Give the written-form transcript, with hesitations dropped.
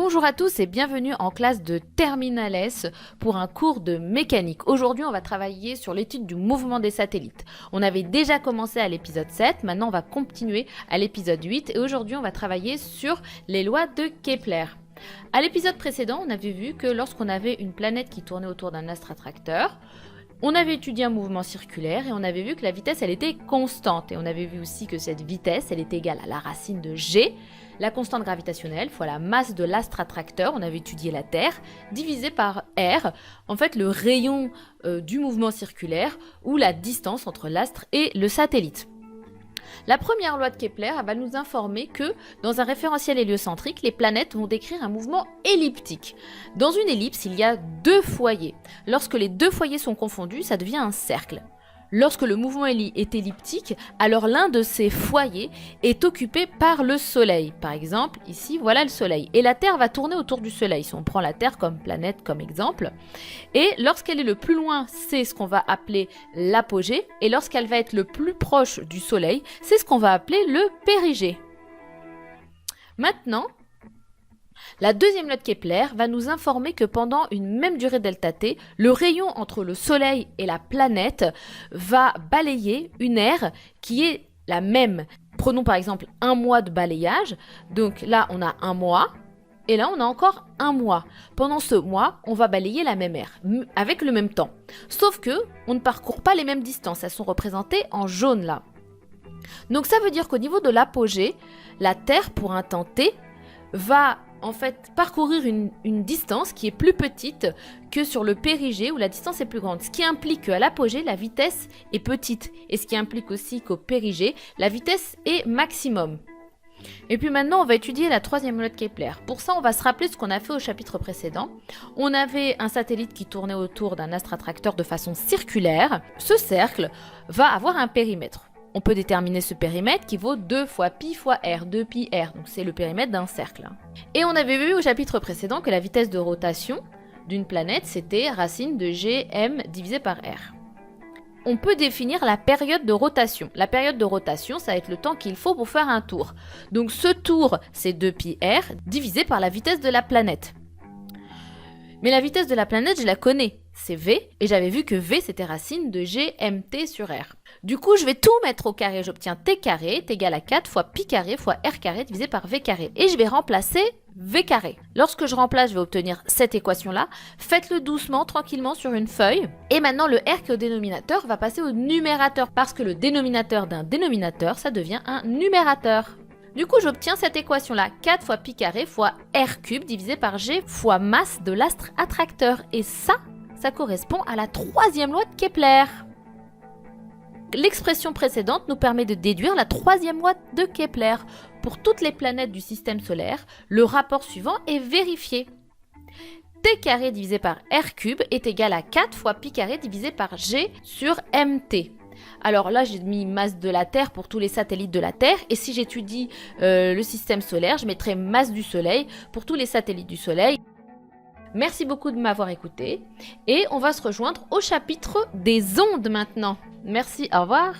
Bonjour à tous et bienvenue en classe de Terminal S pour un cours de mécanique. Aujourd'hui, on va travailler sur l'étude du mouvement des satellites. On avait déjà commencé à l'épisode 7, maintenant on va continuer à l'épisode 8 et aujourd'hui on va travailler sur les lois de Kepler. À l'épisode précédent, on avait vu que lorsqu'on avait une planète qui tournait autour d'un astre attracteur, on avait étudié un mouvement circulaire et on avait vu que la vitesse, elle était constante. Et on avait vu aussi que cette vitesse, elle est égale à la racine de g, la constante gravitationnelle fois la masse de l'astre attracteur, on avait étudié la Terre, divisé par r, en fait le rayon du mouvement circulaire ou la distance entre l'astre et le satellite. La première loi de Kepler va nous informer que dans un référentiel héliocentrique, les planètes vont décrire un mouvement elliptique. Dans une ellipse, il y a deux foyers. Lorsque les deux foyers sont confondus, ça devient un cercle. Lorsque le mouvement est elliptique, alors l'un de ces foyers est occupé par le Soleil. Par exemple, ici, voilà le Soleil. Et la Terre va tourner autour du Soleil, si on prend la Terre comme planète, comme exemple. Et lorsqu'elle est le plus loin, c'est ce qu'on va appeler l'apogée. Et lorsqu'elle va être le plus proche du Soleil, c'est ce qu'on va appeler le périgée. Maintenant, la deuxième loi de Kepler va nous informer que pendant une même durée ΔT, le rayon entre le Soleil et la planète va balayer une aire qui est la même. Prenons par exemple un mois de balayage, donc là on a un mois, et là on a encore un mois. Pendant ce mois, on va balayer la même aire, avec le même temps. Sauf que on ne parcourt pas les mêmes distances, elles sont représentées en jaune là. Donc ça veut dire qu'au niveau de l'apogée, la Terre pour un temps t va en fait parcourir une distance qui est plus petite que sur le périgée où la distance est plus grande. Ce qui implique qu'à l'apogée, la vitesse est petite. Et ce qui implique aussi qu'au périgée, la vitesse est maximum. Et puis maintenant, on va étudier la troisième loi de Kepler. Pour ça, on va se rappeler ce qu'on a fait au chapitre précédent. On avait un satellite qui tournait autour d'un astre attracteur de façon circulaire. Ce cercle va avoir un périmètre. On peut déterminer ce périmètre qui vaut 2 fois pi fois r, 2 pi r, donc c'est le périmètre d'un cercle. Et on avait vu au chapitre précédent que la vitesse de rotation d'une planète, c'était racine de gm divisé par r. On peut définir la période de rotation. La période de rotation, ça va être le temps qu'il faut pour faire un tour. Donc ce tour, c'est 2 pi r divisé par la vitesse de la planète. Mais la vitesse de la planète, je la connais, c'est v, et j'avais vu que v, c'était racine de gmt sur r. Du coup, je vais tout mettre au carré, j'obtiens t carré est égal à 4 fois pi carré fois r carré divisé par v carré. Et je vais remplacer v carré. Lorsque je remplace, je vais obtenir cette équation-là. Faites-le doucement, tranquillement sur une feuille. Et maintenant, le r qui est au dénominateur va passer au numérateur, parce que le dénominateur d'un dénominateur, ça devient un numérateur. Du coup, j'obtiens cette équation-là, 4 fois pi carré fois r cube divisé par g fois masse de l'astre attracteur. Et ça correspond à la troisième loi de Kepler. L'expression précédente nous permet de déduire la troisième loi de Kepler. Pour toutes les planètes du système solaire, le rapport suivant est vérifié. T carré divisé par r cube est égal à 4 fois pi carré divisé par g sur mt. Alors là, j'ai mis masse de la Terre pour tous les satellites de la Terre. Et si j'étudie le système solaire, je mettrai masse du Soleil pour tous les satellites du Soleil. Merci beaucoup de m'avoir écouté. Et on va se rejoindre au chapitre des ondes maintenant. Merci, au revoir.